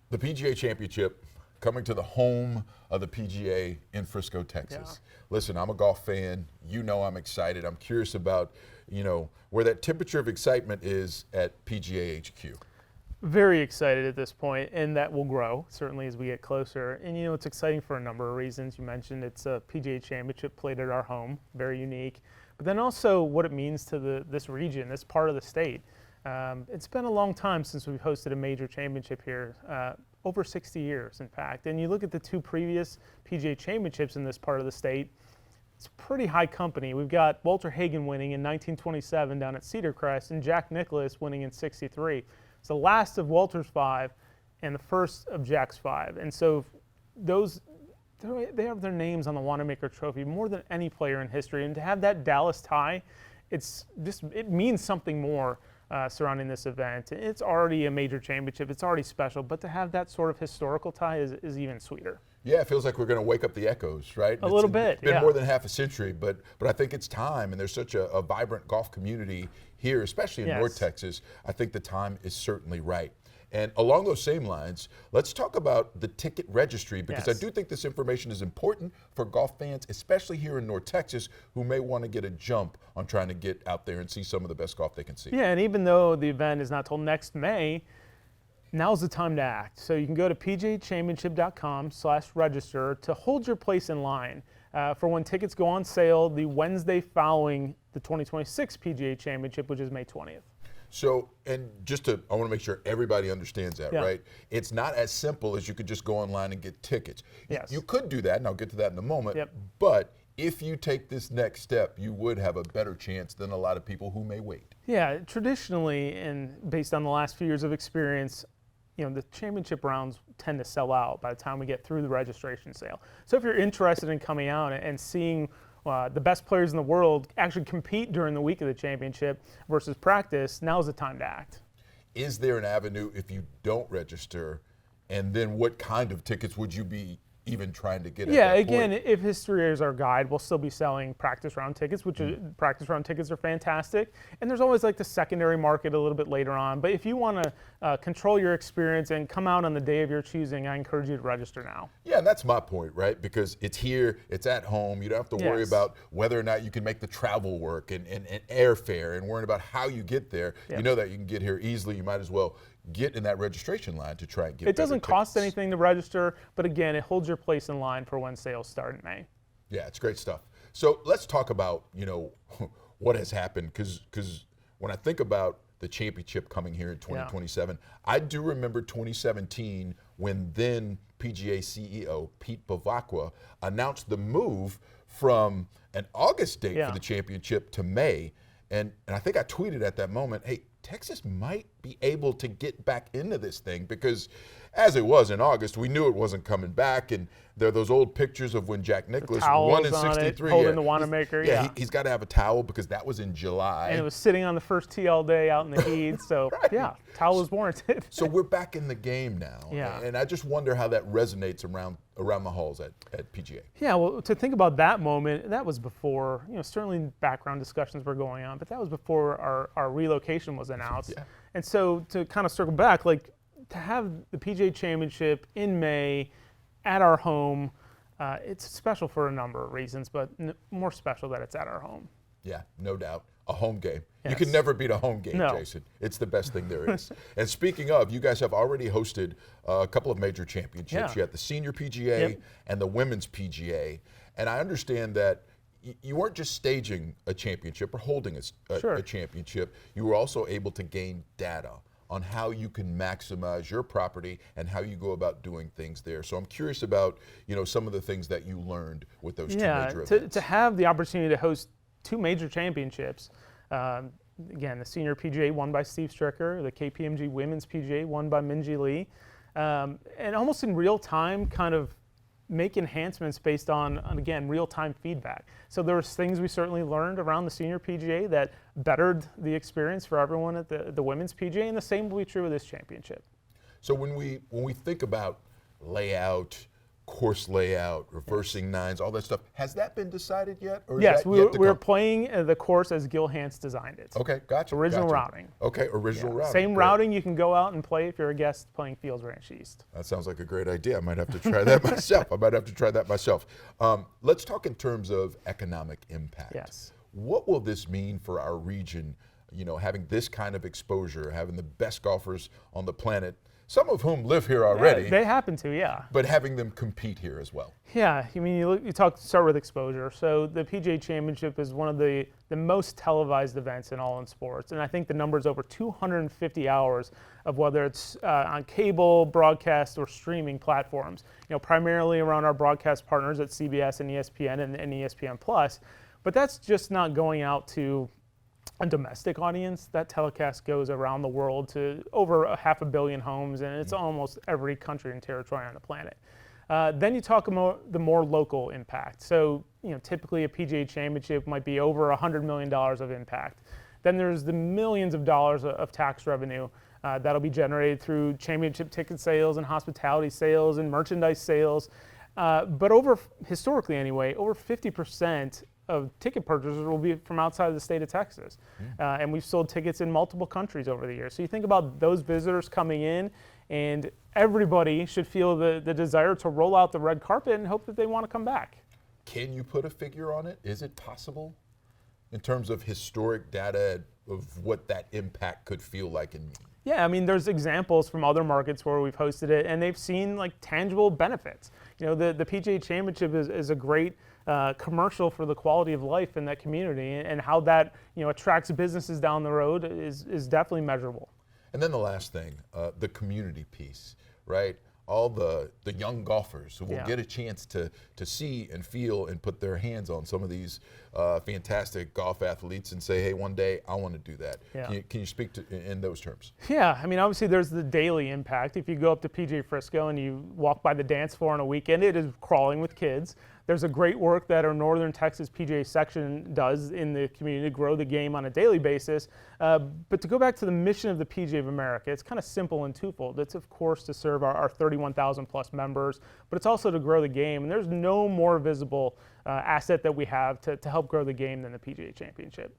The PGA Championship coming to the home of the PGA in Frisco, Texas. Yeah. Listen, I'm a golf fan. You know I'm excited. I'm curious about, where that temperature of excitement is at PGA HQ. Very excited at this point, and that will grow certainly as we get closer. And it's exciting for a number of reasons. You mentioned it's a PGA Championship played at our home, very unique. But then also what it means to this region, this part of the state. It's been a long time since we've hosted a major championship here, over 60 years, in fact. And you look at the two previous PGA Championships in this part of the state, it's pretty high company. We've got Walter Hagen winning in 1927 down at Cedar Crest and Jack Nicklaus winning in 63. It's the last of Walter's 5 and the first of Jack's 5. And so they have their names on the Wanamaker Trophy more than any player in history. And to have that Dallas tie, it means something more surrounding this event. It's already a major championship. It's already special. But to have that sort of historical tie is even sweeter. Yeah, it feels like we're going to wake up the echoes, right? A little bit, It's been yeah. more than half a century, but I think it's time, and there's such a vibrant golf community here, especially in Yes. North Texas. I think the time is certainly right. And along those same lines, let's talk about the ticket registry, because Yes. I do think this information is important for golf fans, especially here in North Texas, who may want to get a jump on trying to get out there and see some of the best golf they can see. Yeah, and even though the event is not till next May, now's the time to act. So you can go to pgachampionship.com/register to hold your place in line for when tickets go on sale the Wednesday following the 2026 PGA Championship, which is May 20th. So, and I want to make sure everybody understands that, Yeah. right? It's not as simple as you could just go online and get tickets. Yes. You could do that, and I'll get to that in a moment. Yep. But if you take this next step, you would have a better chance than a lot of people who may wait. Yeah, traditionally, and based on the last few years of experience, the championship rounds tend to sell out by the time we get through the registration sale. So if you're interested in coming out and seeing the best players in the world actually compete during the week of the championship versus practice, now's the time to act. Is there an avenue if you don't register? And then what kind of tickets would you be even trying to get at Yeah, that again, point? if history is our guide, we'll still be selling practice round tickets, which practice round tickets are fantastic. And there's always like the secondary market a little bit later on. But if you want to control your experience and come out on the day of your choosing, I encourage you to register now. Yeah, and that's my point, right? Because it's here, it's at home. You don't have to worry Yes. about whether or not you can make the travel work and airfare and worrying about how you get there. Yep. You know that you can get here easily. You might as well get in that registration line to try and get It doesn't better cost tickets. anything to register, but again, it holds your place in line for when sales start in May. Yeah, it's great stuff. So let's talk about, what has happened, because when I think about the championship coming here in 2027, I do remember 2017 when then PGA CEO Pete Bavacqua announced the move from an August date for the championship to May. And I think I tweeted at that moment, hey, Texas might be able to get back into this thing, because as it was in August, we knew it wasn't coming back. And there are those old pictures of when Jack Nicklaus won in Towels on it, 63. holding the Wanamaker. He's got to have a towel because that was in July. And it was sitting on the first tee all day out in the heat. So, Right. towel was warranted. So we're back in the game now. Yeah. And I just wonder how that resonates around the halls at PGA. Yeah, well, to think about that moment, that was before, certainly background discussions were going on, but that was before our relocation was announced. Yeah. And so to kind of circle back, like to have the PGA Championship in May at our home, it's special for a number of reasons, but more special that it's at our home. Yeah, no doubt. A home game. You Yes. can never beat a home game, No. Jason. It's the best thing there is. And speaking of, you guys have already hosted a couple of major championships. Yeah. You had the Senior PGA and the Women's PGA. And I understand that you weren't just staging a championship or holding a championship. You were also able to gain data on how you can maximize your property and how you go about doing things there. So I'm curious about, some of the things that you learned with those two major events. To have the opportunity to host two major championships, again, the Senior PGA won by Steve Stricker, the KPMG Women's PGA won by Minjee Lee, and almost in real time kind of make enhancements based on again, real-time feedback. So there was things we certainly learned around the Senior PGA that bettered the experience for everyone at the Women's PGA, and the same will be true with this championship. So when we think about layout, course layout, reversing nines, all that stuff. Has that been decided yet? Or is Yes, that we're playing the course as Gil Hanse designed it. Okay, gotcha. Original gotcha. routing. Okay, original routing. Same Great. routing, you can go out and play if you're a guest playing Fields Ranch East. That sounds like a great idea. I might have to try that myself. Let's talk in terms of economic impact. Yes. What will this mean for our region, having this kind of exposure, having the best golfers on the planet, some of whom live here already. Yeah, they happen to, yeah. But having them compete here as well. Yeah, I mean, start with exposure. So the PGA Championship is one of the most televised events in all in sports. And I think the number is over 250 hours of whether it's on cable, broadcast, or streaming platforms. Primarily around our broadcast partners at CBS and ESPN and ESPN Plus. But that's just not going out to a domestic audience. That telecast goes around the world to over 500 million homes, and it's almost every country and territory on the planet. Then you talk about the more local impact. So, typically a PGA Championship might be over $100 million of impact. Then there's the millions of dollars of tax revenue that'll be generated through championship ticket sales and hospitality sales and merchandise sales. But historically anyway, over 50% of ticket purchasers will be from outside of the state of Texas. And we've sold tickets in multiple countries over the years. So you think about those visitors coming in, and everybody should feel the desire to roll out the red carpet and hope that they want to come back. Can you put a figure on it? Is it possible in terms of historic data of what that impact could feel like and mean? Yeah, I mean, there's examples from other markets where we've hosted it, and they've seen like tangible benefits. The PGA Championship is a great commercial for the quality of life in that community, and how that attracts businesses down the road is definitely measurable. And then the last thing, the community piece, right? All the young golfers who will get a chance to see and feel and put their hands on some of these fantastic golf athletes and say, hey, one day I want to do that. Yeah. Can you speak in those terms? Yeah, I mean, obviously there's the daily impact. If you go up to PGA Frisco and you walk by the dance floor on a weekend, it is crawling with kids. There's a great work that our Northern Texas PGA section does in the community to grow the game on a daily basis. But to go back to the mission of the PGA of America, it's kind of simple and twofold. It's, of course, to serve our 31,000 plus members, but it's also to grow the game. And there's no more visible asset that we have to help grow the game than the PGA Championship.